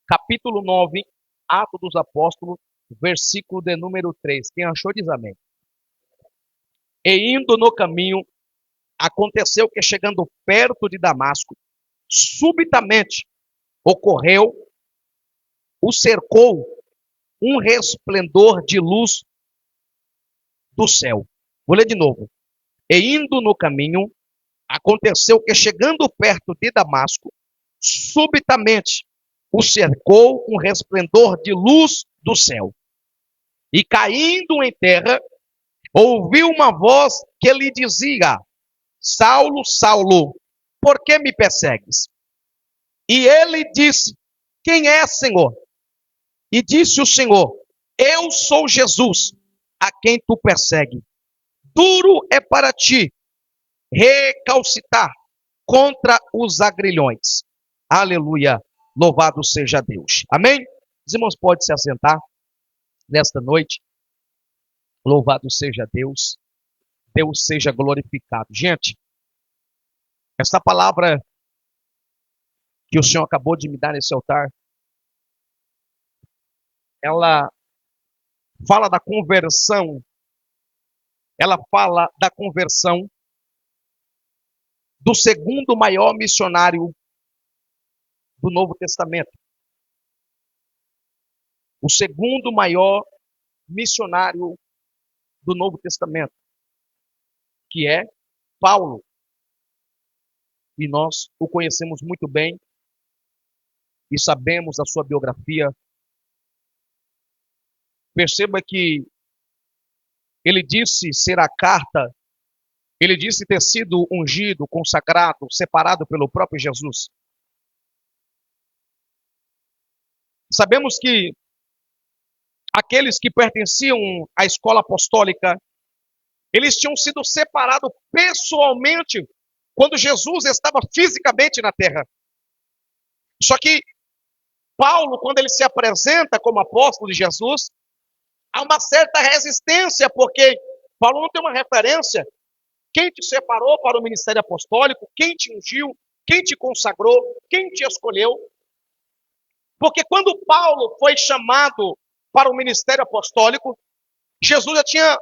capítulo 9, Atos dos Apóstolos, versículo de número 3. Quem achou diz amém. E indo no caminho, aconteceu que chegando perto de Damasco, subitamente o cercou um resplendor de luz do céu. Vou ler de novo. E indo no caminho, aconteceu que chegando perto de Damasco, subitamente o cercou um resplendor de luz do céu. E caindo em terra, ouviu uma voz que lhe dizia: Saulo, Saulo, por que me persegues? E ele disse: quem é, Senhor? E disse o Senhor: eu sou Jesus, a quem tu persegues. Duro é para ti recalcitar contra os agrilhões. Aleluia, louvado seja Deus. Amém? Os irmãos podem se assentar nesta noite. Louvado seja Deus. Deus seja glorificado. Gente, essa palavra que o Senhor acabou de me dar nesse altar, ela fala da conversão. Ela fala da conversão do segundo maior missionário do Novo Testamento. O segundo maior missionário do Novo Testamento, que é Paulo. E nós o conhecemos muito bem e sabemos a sua biografia. Perceba que ele disse ser a carta, ele disse ter sido ungido, consagrado, separado pelo próprio Jesus. Sabemos que aqueles que pertenciam à escola apostólica, eles tinham sido separados pessoalmente quando Jesus estava fisicamente na terra. Só que Paulo, quando ele se apresenta como apóstolo de Jesus, há uma certa resistência, porque Paulo não tem uma referência. Quem te separou para o ministério apostólico? Quem te ungiu? Quem te consagrou? Quem te escolheu? Porque quando Paulo foi chamado para o ministério apostólico, Jesus já tinha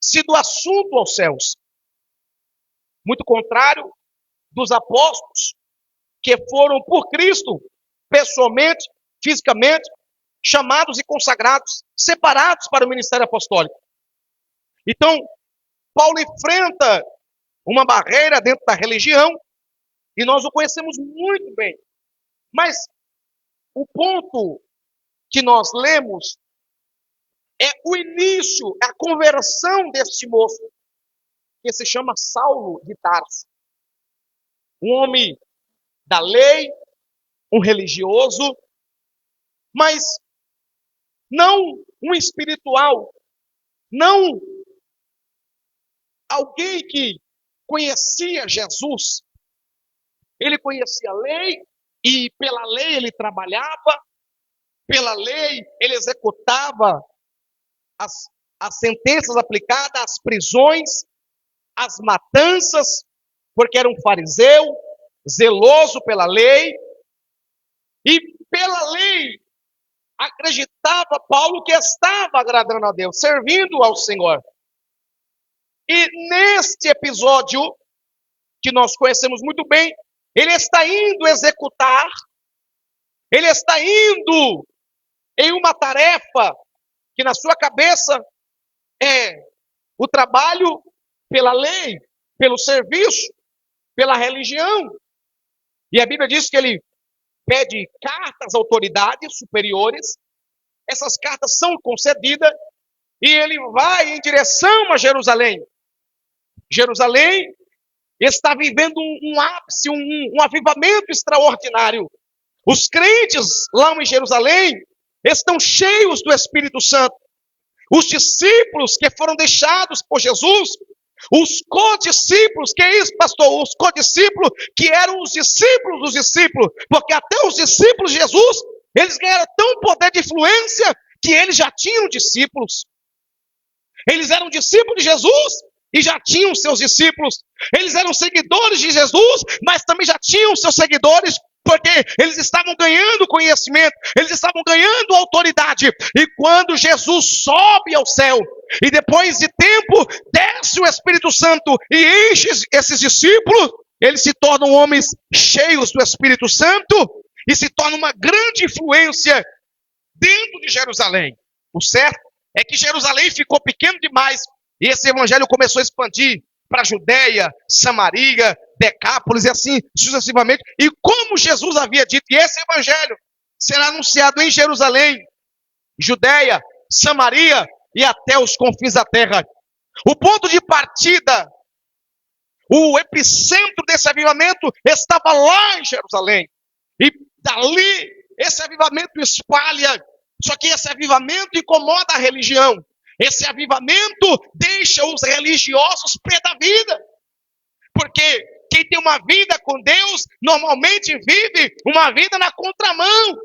sido assunto aos céus. Muito contrário dos apóstolos que foram por Cristo, pessoalmente, fisicamente, chamados e consagrados, separados para o ministério apostólico. Então, Paulo enfrenta uma barreira dentro da religião, e nós o conhecemos muito bem. Mas o ponto que nós lemos é o início, a conversão deste moço, que se chama Saulo de Tarso. Um homem da lei, um religioso, mas não um espiritual, não alguém que conhecia Jesus. Ele conhecia a lei e pela lei ele trabalhava, pela lei ele executava as sentenças aplicadas, as prisões, as matanças, porque era um fariseu, zeloso pela lei, e pela lei acreditava Paulo que estava agradando a Deus, servindo ao Senhor. E neste episódio, que nós conhecemos muito bem, ele está indo executar, ele está indo em uma tarefa que na sua cabeça é o trabalho pela lei, pelo serviço, pela religião. E a Bíblia diz que ele pede cartas às autoridades superiores, essas cartas são concedidas e ele vai em direção a Jerusalém. Jerusalém está vivendo um ápice, um avivamento extraordinário. Os crentes lá em Jerusalém estão cheios do Espírito Santo. Os discípulos que foram deixados por Jesus, os codiscípulos, que é isso, pastor? Os codiscípulos que eram os discípulos dos discípulos, porque até os discípulos de Jesus, eles ganharam tão poder de influência que eles já tinham discípulos. Eles eram discípulos de Jesus e já tinham seus discípulos. Eles eram seguidores de Jesus, mas também já tinham seus seguidores. Porque eles estavam ganhando conhecimento, eles estavam ganhando autoridade. E quando Jesus sobe ao céu, e depois de tempo, desce o Espírito Santo e enche esses discípulos, eles se tornam homens cheios do Espírito Santo e se tornam uma grande influência dentro de Jerusalém. O certo é que Jerusalém ficou pequeno demais e esse evangelho começou a expandir para Judeia, Samaria, Decápolis e assim sucessivamente. E como Jesus havia dito, e esse evangelho será anunciado em Jerusalém, Judeia, Samaria e até os confins da terra. O ponto de partida, o epicentro desse avivamento estava lá em Jerusalém. E dali esse avivamento espalha. Só que esse avivamento incomoda a religião. Esse avivamento deixa os religiosos pé da vida. Porque quem tem uma vida com Deus, normalmente vive uma vida na contramão.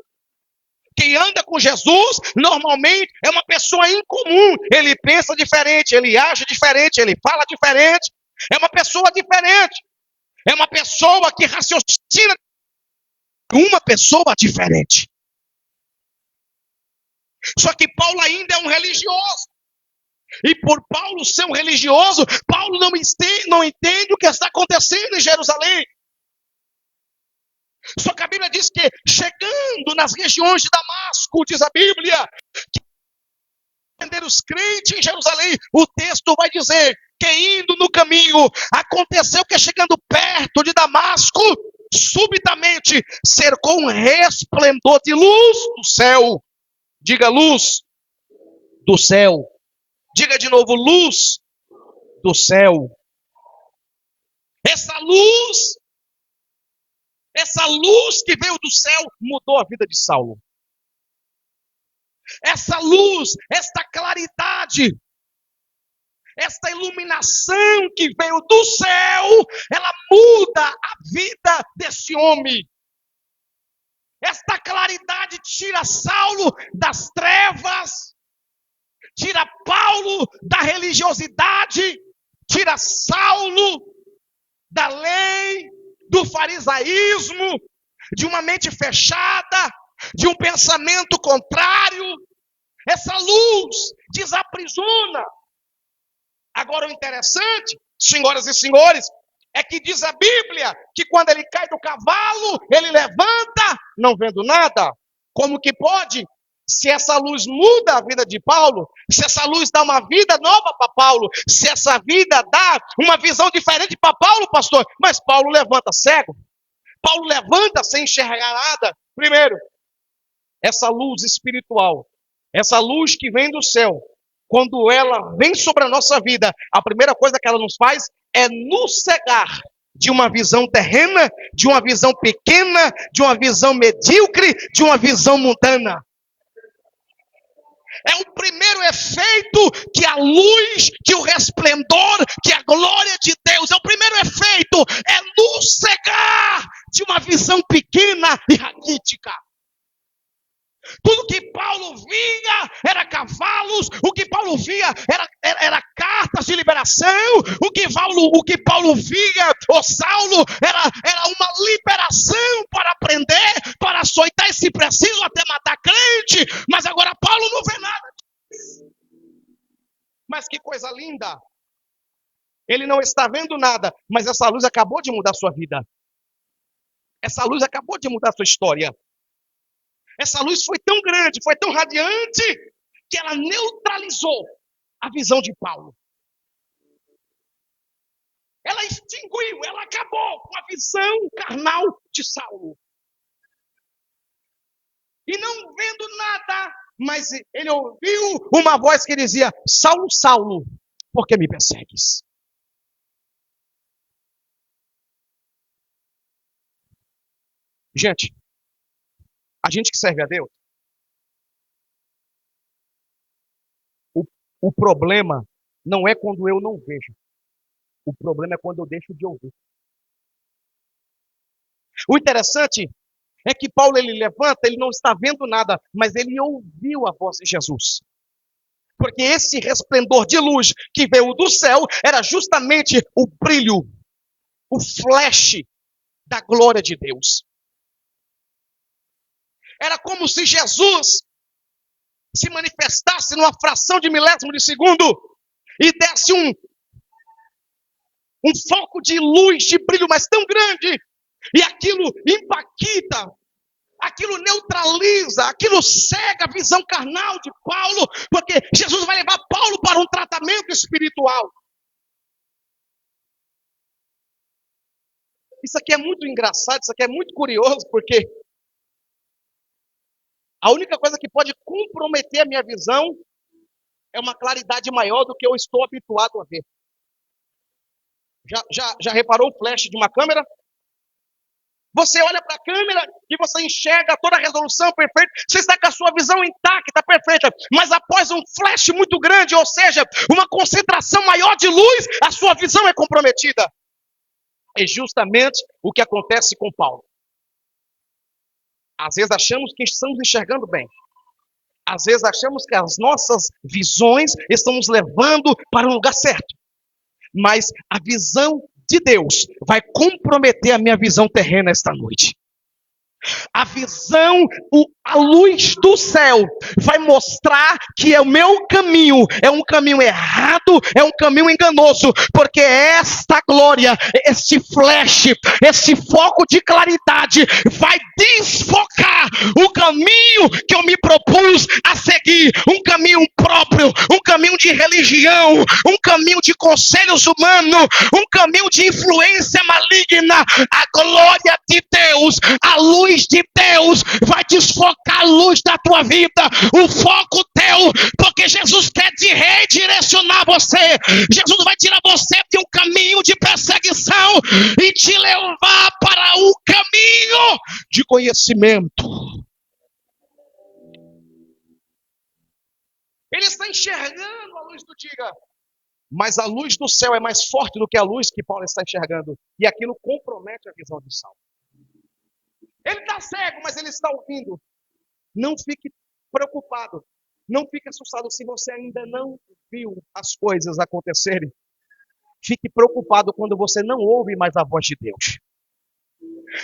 Quem anda com Jesus, normalmente é uma pessoa incomum. Ele pensa diferente, ele age diferente, ele fala diferente. É uma pessoa diferente. É uma pessoa que raciocina. Uma pessoa diferente. Só que Paulo ainda é um religioso. E por Paulo ser um religioso, Paulo não entende o que está acontecendo em Jerusalém. Só que a Bíblia diz que chegando nas regiões de Damasco, diz a Bíblia, que prender os crentes em Jerusalém, o texto vai dizer que indo no caminho, aconteceu que chegando perto de Damasco, subitamente cercou um resplendor de luz do céu. Diga luz do céu. Diga de novo, luz do céu. Essa luz que veio do céu mudou a vida de Saulo. Essa luz, esta claridade, esta iluminação que veio do céu, ela muda a vida desse homem. Esta claridade tira Saulo das trevas, tira Paulo da religiosidade, tira Saulo da lei, do farisaísmo, de uma mente fechada, de um pensamento contrário. Essa luz desaprisiona. Agora o interessante, senhoras e senhores, é que diz a Bíblia que quando ele cai do cavalo, ele levanta, não vendo nada. Como que pode? Se essa luz muda a vida de Paulo, se essa luz dá uma vida nova para Paulo, se essa vida dá uma visão diferente para Paulo, pastor, mas Paulo levanta cego, Paulo levanta sem enxergar nada. Primeiro, essa luz espiritual, essa luz que vem do céu, quando ela vem sobre a nossa vida, a primeira coisa que ela nos faz é nos cegar de uma visão terrena, de uma visão pequena, de uma visão medíocre, de uma visão mundana. É o primeiro efeito que a luz, que o resplendor, que a glória de Deus, é o primeiro efeito, é nos cegar de uma visão pequena e raquítica. Tudo que Paulo via era cavalos, o que Paulo via era cartas de liberação, o que Paulo via, Saulo, era uma liberação para aprender, para açoitar e se preciso até matar crente, mas agora Paulo não vê nada disso. Mas que coisa linda, ele não está vendo nada, mas essa luz acabou de mudar a sua vida, essa luz acabou de mudar a sua história. Essa luz foi tão grande, foi tão radiante, que ela neutralizou a visão de Paulo. Ela extinguiu, ela acabou com a visão carnal de Saulo. E não vendo nada, mas ele ouviu uma voz que dizia: Saulo, Saulo, por que me persegues? Gente, a gente que serve a Deus, o problema não é quando eu não vejo. O problema é quando eu deixo de ouvir. O interessante é que Paulo, ele levanta, ele não está vendo nada, mas ele ouviu a voz de Jesus. Porque esse resplendor de luz que veio do céu era justamente o brilho, o flash da glória de Deus. como se Jesus se manifestasse numa fração de milésimo de segundo e desse um foco de luz, de brilho, mas tão grande, e aquilo impacta, aquilo neutraliza, aquilo cega a visão carnal de Paulo, porque Jesus vai levar Paulo para um tratamento espiritual. Isso aqui é muito engraçado, isso aqui é muito curioso, porque a única coisa que pode comprometer a minha visão é uma claridade maior do que eu estou habituado a ver. Já reparou o flash de uma câmera? Você olha para a câmera e você enxerga toda a resolução perfeita, você está com a sua visão intacta, perfeita, mas após um flash muito grande, ou seja, uma concentração maior de luz, a sua visão é comprometida. É justamente o que acontece com Paulo. Às vezes achamos que estamos enxergando bem. Às vezes achamos que as nossas visões estão nos levando para o lugar certo. Mas a visão de Deus vai comprometer a minha visão terrena esta noite. A visão, a luz do céu vai mostrar que é o meu caminho, é um caminho errado, é um caminho enganoso, porque esta glória, este flash, esse foco de claridade vai desfocar o caminho que eu me propus a seguir, um caminho próprio, um caminho de religião, um caminho de conselhos humanos, um caminho de influência maligna. A glória de Deus, a luz de Deus vai desfocar a luz da tua vida, o foco teu, porque Jesus quer te redirecionar você. Jesus vai tirar você de um caminho de perseguição e te levar para o caminho de conhecimento. Ele está enxergando a luz do dia, mas a luz do céu é mais forte do que a luz que Paulo está enxergando, e aquilo compromete a visão de Saulo. Ele está cego, mas ele está ouvindo. Não fique preocupado. Não fique assustado se você ainda não viu as coisas acontecerem. Fique preocupado quando você não ouve mais a voz de Deus.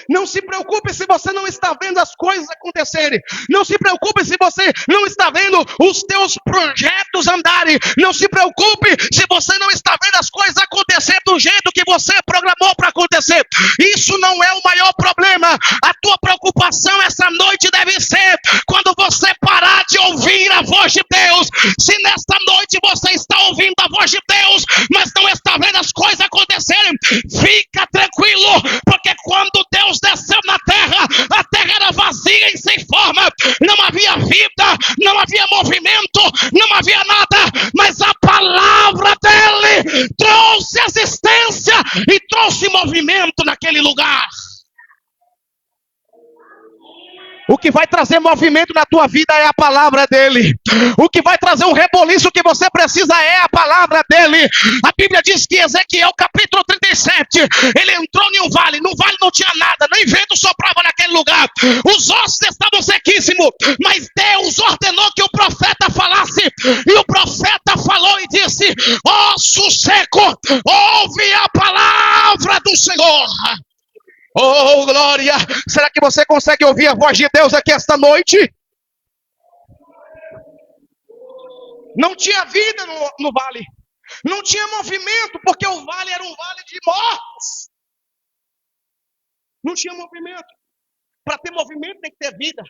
Não se preocupe se você não está vendo as coisas acontecerem. Não se preocupe se você não está vendo os teus projetos andarem. Não se preocupe se você não está vendo as coisas acontecer do jeito que você programou para acontecer. Isso não é o maior problema. A tua preocupação essa noite deve ser quando você parar de ouvir a voz de Deus. Se nesta noite você está ouvindo a voz de Deus, mas não está vendo as coisas acontecerem, fica tranquilo, porque quando Deus desceu na terra, a terra era vazia e sem forma, não havia vida, não havia movimento, não havia nada, mas a palavra dele trouxe existência e trouxe movimento naquele lugar. O que vai trazer movimento na tua vida é a palavra dele. O que vai trazer um reboliço que você precisa é a palavra dele. A Bíblia diz que Ezequiel capítulo 37, ele entrou em um vale. No vale não tinha nada, nem vento soprava naquele lugar. Os ossos estavam sequíssimos, mas Deus ordenou que o profeta falasse. E o profeta falou e disse: osso seco, ouve a palavra do Senhor. Oh, glória! Será que você consegue ouvir a voz de Deus aqui esta noite? Não tinha vida no vale. Não tinha movimento, porque o vale era um vale de mortos. Não tinha movimento. Para ter movimento tem que ter vida.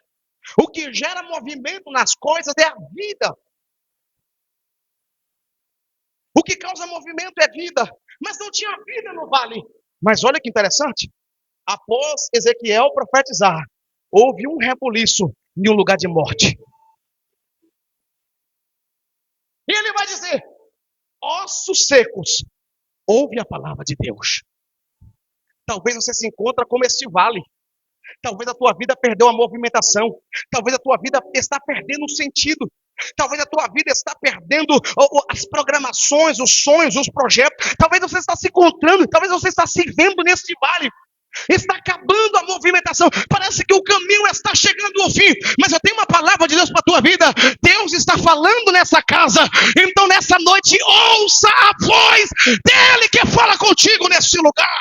O que gera movimento nas coisas é a vida. O que causa movimento é vida. Mas não tinha vida no vale. Mas olha que interessante. Após Ezequiel profetizar, houve um reboliço em um lugar de morte. E ele vai dizer: ossos secos, ouve a palavra de Deus. Talvez você se encontre como esse vale. Talvez a tua vida perdeu a movimentação. Talvez a tua vida está perdendo o sentido. Talvez a tua vida está perdendo as programações, os sonhos, os projetos. Talvez você está se encontrando, talvez você está se vendo nesse vale. Está acabando a movimentação. Parece que o caminho está chegando ao fim. Mas eu tenho uma palavra de Deus para a tua vida. Deus está falando nessa casa. Então nessa noite ouça a voz dele que fala contigo nesse lugar.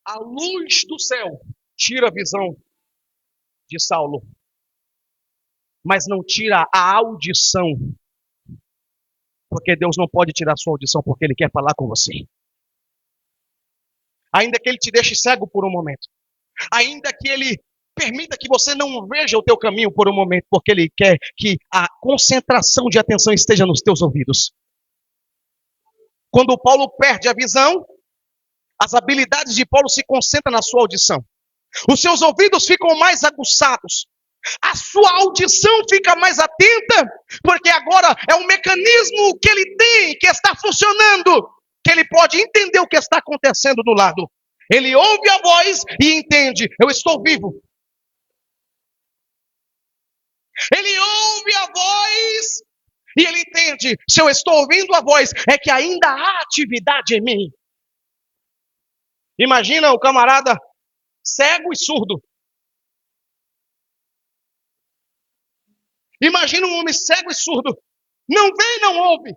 A luz do céu tira a visão de Saulo, mas não tira a audição, porque Deus não pode tirar a sua audição, porque Ele quer falar com você. Ainda que Ele te deixe cego por um momento, ainda que Ele permita que você não veja o teu caminho por um momento, porque Ele quer que a concentração de atenção esteja nos teus ouvidos. Quando Paulo perde a visão, as habilidades de Paulo se concentram na sua audição. Os seus ouvidos ficam mais aguçados. A sua audição fica mais atenta, porque agora é um mecanismo que ele tem, que está funcionando, que ele pode entender o que está acontecendo do lado. Ele ouve a voz e entende, eu estou vivo. Ele ouve a voz e ele entende, se eu estou ouvindo a voz, é que ainda há atividade em mim. Imagina o camarada cego e surdo. Imagina um homem cego e surdo. Não vê e não ouve.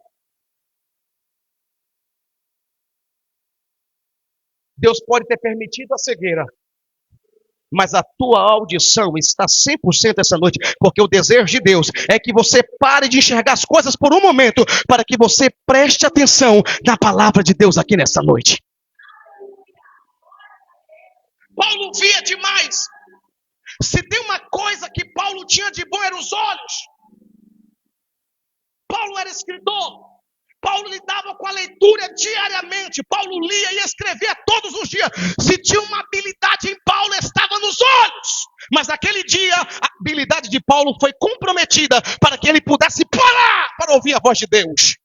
Deus pode ter permitido a cegueira, mas a tua audição está 100% essa noite, porque o desejo de Deus é que você pare de enxergar as coisas por um momento, para que você preste atenção na palavra de Deus aqui nessa noite. Paulo via demais. Se tem uma coisa que Paulo tinha de bom, eram os olhos. Paulo era escritor. Paulo lidava com a leitura diariamente. Paulo lia e escrevia todos os dias. Se tinha uma habilidade em Paulo, estava nos olhos. Mas naquele dia, a habilidade de Paulo foi comprometida para que ele pudesse parar para ouvir a voz de Deus.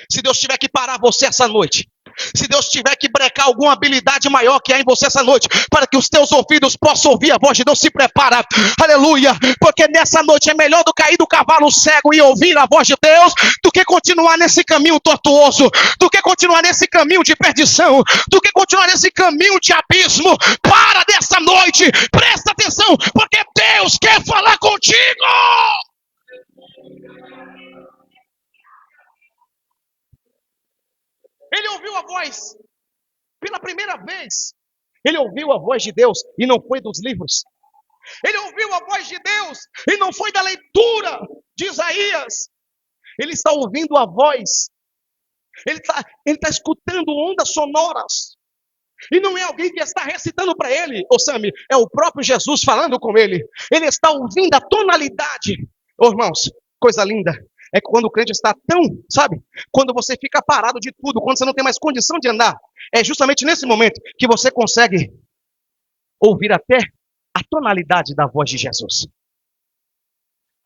Se Deus tiver que parar você essa noite, se Deus tiver que brecar alguma habilidade maior que há em você essa noite, para que os teus ouvidos possam ouvir a voz de Deus, se prepara, aleluia, porque nessa noite é melhor do cair do cavalo cego e ouvir a voz de Deus, do que continuar nesse caminho tortuoso, do que continuar nesse caminho de perdição, do que continuar nesse caminho de abismo. Para dessa noite, presta atenção, porque Deus quer falar contigo. Ele ouviu a voz, pela primeira vez, ele ouviu a voz de Deus e não foi dos livros. Ele ouviu a voz de Deus e não foi da leitura de Isaías. Ele está ouvindo a voz, ele está escutando ondas sonoras. E não é alguém que está recitando para ele, Sami, é o próprio Jesus falando com ele. Ele está ouvindo a tonalidade. Irmãos, coisa linda. É quando o crente está tão, sabe? Quando você fica parado de tudo, quando você não tem mais condição de andar. É justamente nesse momento que você consegue ouvir até a tonalidade da voz de Jesus.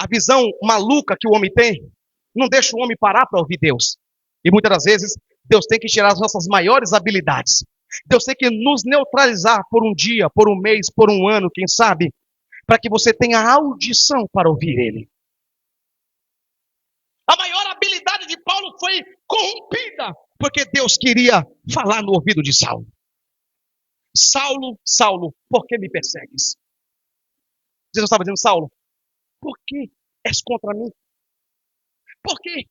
A visão maluca que o homem tem não deixa o homem parar para ouvir Deus. E muitas das vezes, Deus tem que tirar as nossas maiores habilidades. Deus tem que nos neutralizar por um dia, por um mês, por um ano, quem sabe, para que você tenha audição para ouvir Ele. A maior habilidade de Paulo foi corrompida, porque Deus queria falar no ouvido de Saulo. Saulo, Saulo, por que me persegues? Jesus estava dizendo, Saulo, por que és contra mim? Por que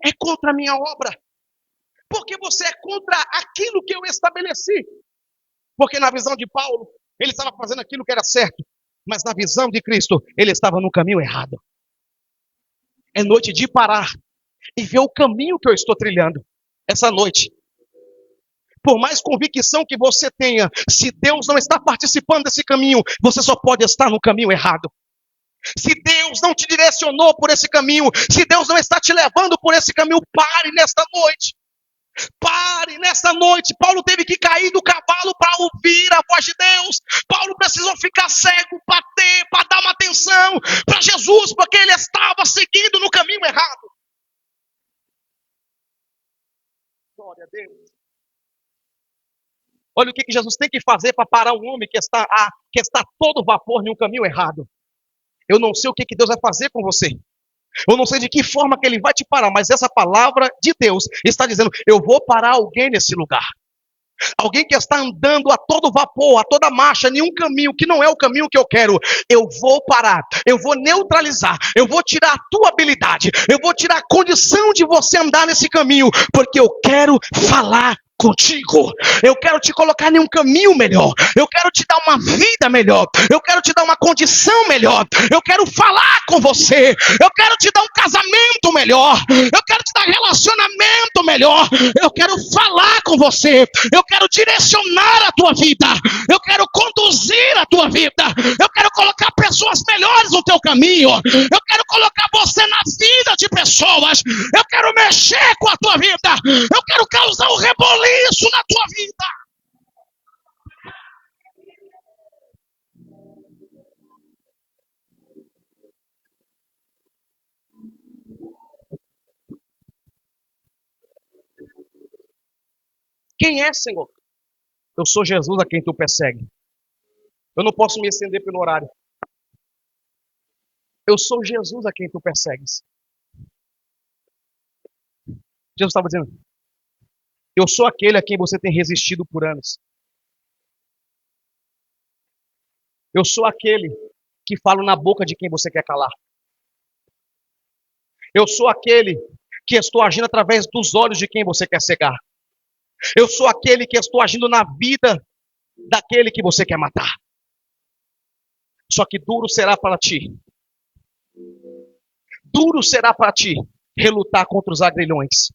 é contra a minha obra? Porque você é contra aquilo que eu estabeleci. Porque na visão de Paulo, ele estava fazendo aquilo que era certo, mas na visão de Cristo, ele estava no caminho errado. É noite de parar e ver o caminho que eu estou trilhando essa noite. Por mais convicção que você tenha, se Deus não está participando desse caminho, você só pode estar no caminho errado. Se Deus não te direcionou por esse caminho, se Deus não está te levando por esse caminho, pare nesta noite. Pare nessa noite. Paulo teve que cair do cavalo para ouvir a voz de Deus. Paulo precisou ficar cego para dar uma atenção para Jesus, porque ele estava seguindo no caminho errado. Glória a Deus. Olha o que Jesus tem que fazer para parar um homem que está todo vapor em um caminho errado. Eu não sei o que Deus vai fazer com você. Eu não sei de que forma que ele vai te parar, mas essa palavra de Deus está dizendo, eu vou parar alguém nesse lugar. Alguém que está andando a todo vapor, a toda marcha, em um caminho que não é o caminho que eu quero. Eu vou parar, eu vou neutralizar, eu vou tirar a tua habilidade, eu vou tirar a condição de você andar nesse caminho, porque eu quero falar contigo. Eu quero te colocar em um caminho melhor. Eu quero te dar uma vida melhor. Eu quero te dar uma condição melhor. Eu quero falar com você. Eu quero te dar um casamento melhor. Eu quero te dar relacionamento melhor. Eu quero falar com você. Eu quero direcionar a tua vida. Eu quero conduzir a tua vida. Eu quero colocar pessoas melhores no teu caminho. Eu quero colocar você na vida de pessoas. Eu quero mexer com a tua vida. Eu quero causar um reboliço na tua vida. Quem é, Senhor? Eu sou Jesus a quem tu persegue. Eu não posso me estender pelo horário. Eu sou Jesus a quem tu persegues. Jesus estava dizendo, eu sou aquele a quem você tem resistido por anos. Eu sou aquele que falo na boca de quem você quer calar. Eu sou aquele que estou agindo através dos olhos de quem você quer cegar. Eu sou aquele que estou agindo na vida daquele que você quer matar. Só que duro será para ti. Duro será para ti relutar contra os agrilhões.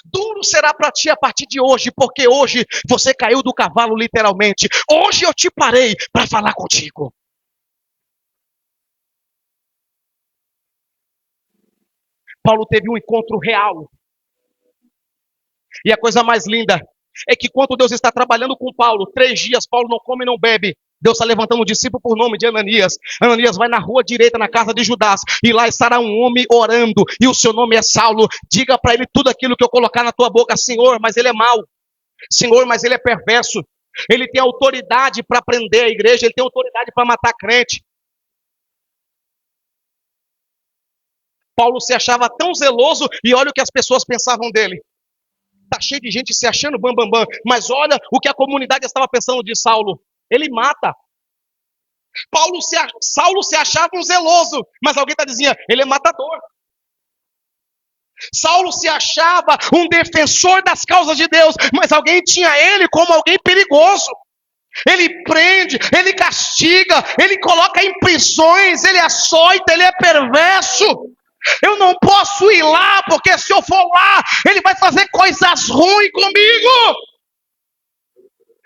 Duro será para ti a partir de hoje, porque hoje você caiu do cavalo literalmente. Hoje eu te parei para falar contigo. Paulo teve um encontro real. E a coisa mais linda é que quando Deus está trabalhando com Paulo, 3 dias Paulo não come e não bebe. Deus está levantando um discípulo por nome de Ananias. Ananias vai na rua direita, na casa de Judas, e lá estará um homem orando, e o seu nome é Saulo. Diga para ele tudo aquilo que eu colocar na tua boca. Senhor, mas ele é mau. Senhor, mas ele é perverso. Ele tem autoridade para prender a igreja, ele tem autoridade para matar crente. Paulo se achava tão zeloso, e olha o que as pessoas pensavam dele. Está cheio de gente se achando bam. Mas olha o que a comunidade estava pensando de Saulo. Ele mata. Saulo se achava um zeloso, mas alguém está dizendo, ele é matador. Saulo se achava um defensor das causas de Deus, mas alguém tinha ele como alguém perigoso. Ele prende, ele castiga, ele coloca em prisões, ele açoita, ele é perverso. Eu não posso ir lá, porque se eu for lá, ele vai fazer coisas ruins comigo.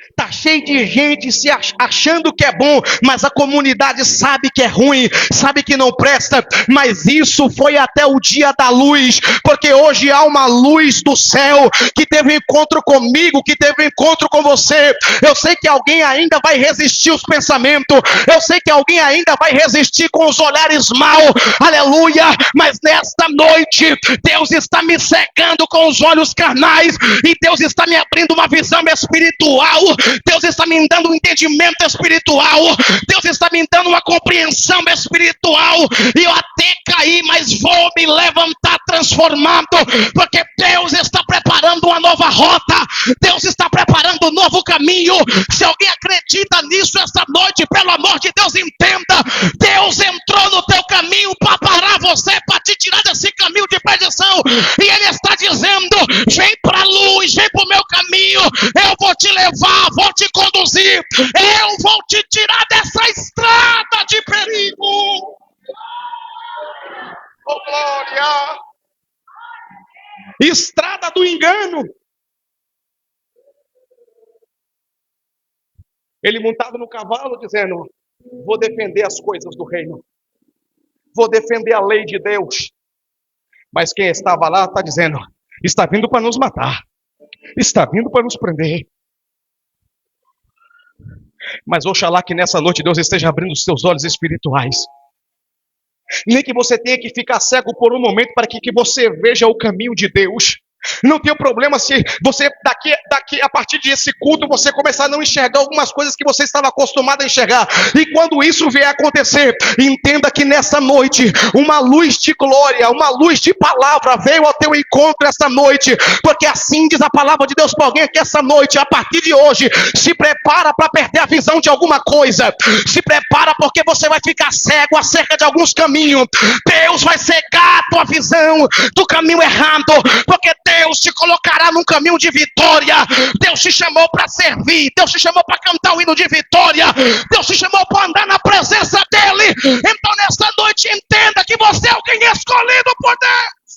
Está cheio de gente se achando que é bom, mas a comunidade sabe que é ruim, sabe que não presta, mas isso foi até o dia da luz, porque hoje há uma luz do céu, que teve encontro comigo, que teve encontro com você. Eu sei que alguém ainda vai resistir os pensamentos, eu sei que alguém ainda vai resistir com os olhares maus, aleluia, mas nesta noite, Deus está me cegando com os olhos carnais, e Deus está me abrindo uma visão espiritual. Deus está me dando um entendimento espiritual. Deus está me dando uma compreensão espiritual. E eu até caí, mas vou me levantar transformado, porque Deus está preparando uma nova rota. Deus está preparando um novo caminho. Se alguém acredita nisso esta noite, pelo amor de Deus, entenda. Deus entrou no teu caminho para parar você, para te tirar desse caminho de perdição. E Ele está dizendo, vem para a luz, vem para o meu caminho. Eu vou te levar, vou te conduzir, eu vou te tirar dessa estrada de perigo. Oh, glória! Estrada do engano. Ele montado no cavalo dizendo, vou defender as coisas do reino, vou defender a lei de Deus. Mas quem estava lá está dizendo, está vindo para nos matar, está vindo para nos prender. Mas oxalá que nessa noite Deus esteja abrindo os seus olhos espirituais. Nem que você tenha que ficar cego por um momento para que você veja o caminho de Deus. Não tem problema se você daqui a partir desse culto você começar a não enxergar algumas coisas que você estava acostumado a enxergar. E quando isso vier a acontecer, entenda que nessa noite uma luz de glória, uma luz de palavra veio ao teu encontro essa noite, porque assim diz a palavra de Deus para alguém que essa noite, a partir de hoje, se prepara para perder a visão de alguma coisa, se prepara porque você vai ficar cego acerca de alguns caminhos. Deus vai cegar a tua visão do caminho errado, porque Deus te colocará num caminho de vitória. Deus te chamou para servir. Deus te chamou para cantar o hino de vitória. Deus te chamou para andar na presença dEle. Então nessa noite entenda que você é alguém escolhido por Deus.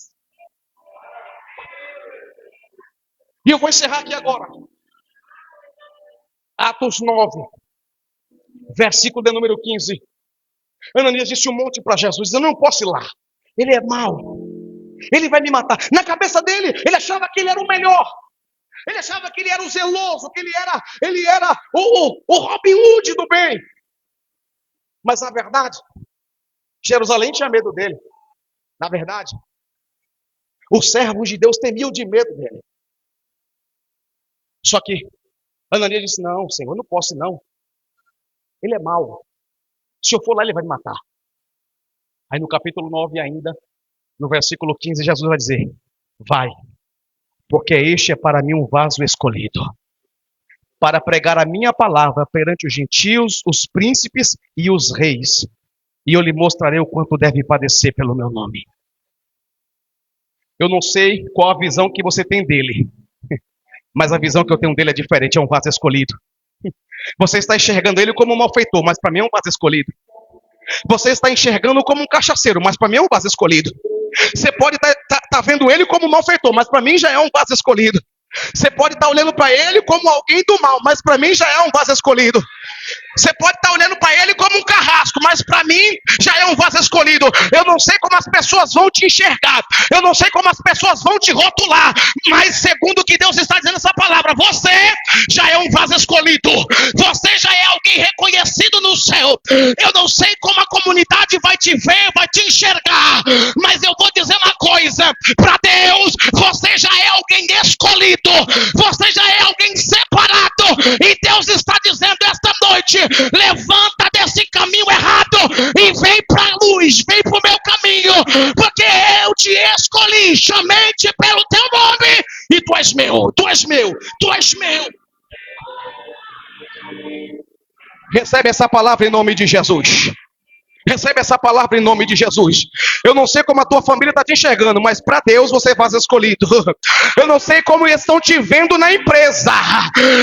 E eu vou encerrar aqui agora. Atos 9, versículo de número 15. Ananias disse um monte para Jesus: eu não posso ir lá. Ele é mau. Ele vai me matar. Na cabeça dele, ele achava que ele era o melhor. Ele achava que ele era o zeloso, que ele era o Robin Hood do bem. Mas na verdade, Jerusalém tinha medo dele. Na verdade, os servos de Deus temiam de medo dele. Só que Ananias disse: não, Senhor, eu não posso ir não. Ele é mau. Se eu for lá, ele vai me matar. Aí no capítulo 9 ainda, no versículo 15, Jesus vai dizer: vai, porque este é para mim um vaso escolhido, para pregar a minha palavra perante os gentios, os príncipes e os reis, e eu lhe mostrarei o quanto deve padecer pelo meu nome. Eu não sei qual a visão que você tem dele, mas a visão que eu tenho dele é diferente, é um vaso escolhido. Você está enxergando ele como um malfeitor, mas para mim é um vaso escolhido. Você está enxergando como um cachaceiro, mas para mim é um vaso escolhido. Você pode estar vendo ele como um malfeitor, mas para mim já é um vaso escolhido. Você pode estar olhando para ele como alguém do mal, mas para mim já é um vaso escolhido. Você pode estar olhando para ele como um carrasco, mas para mim já é um vaso escolhido. Eu não sei como as pessoas vão te enxergar, eu não sei como as pessoas vão te rotular, mas segundo o que Deus está dizendo nessa palavra, você já é um vaso escolhido. Você já é alguém reconhecido no céu. Eu não sei como a comunidade vai te ver, vai te enxergar, mas eu vou dizer uma coisa: para Deus, você já é alguém escolhido, você já é alguém separado, e Deus está dizendo esta noite: levanta desse caminho errado e vem para a luz, vem para o meu caminho, porque eu te escolhi, chamei-te pelo teu nome, e tu és meu, tu és meu, tu és meu. Recebe essa palavra em nome de Jesus. Recebe essa palavra em nome de Jesus. Eu não sei como a tua família está te enxergando, mas para Deus você é vaso escolhido. Eu não sei como eles estão te vendo na empresa.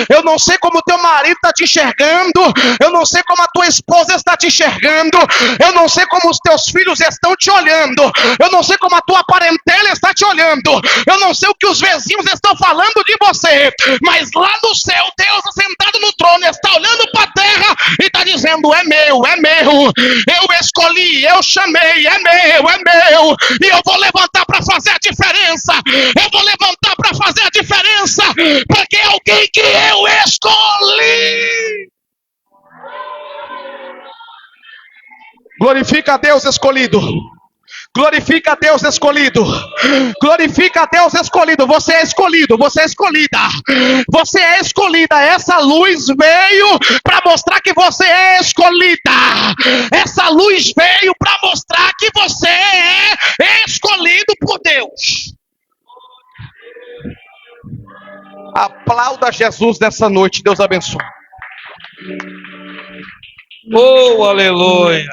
Eu não sei como o teu marido está te enxergando. Eu não sei como a tua esposa está te enxergando. Eu não sei como os teus filhos estão te olhando. Eu não sei como a tua parentela está te olhando. Eu não sei o que os vizinhos estão falando de você. Mas lá no céu, Deus sentado no trono está olhando para a terra e está dizendo: é meu, é meu. Eu escolhi, eu chamei, é meu, e eu vou levantar para fazer a diferença, eu vou levantar para fazer a diferença, porque é alguém que eu escolhi. Glorifica a Deus escolhido. Glorifica a Deus escolhido. Glorifica a Deus escolhido. Você é escolhido, você é escolhida. Você é escolhida. Essa luz veio para mostrar que você é escolhida. Essa luz veio para mostrar que você é escolhido por Deus. Aplauda Jesus nessa noite. Deus abençoe. Oh, aleluia.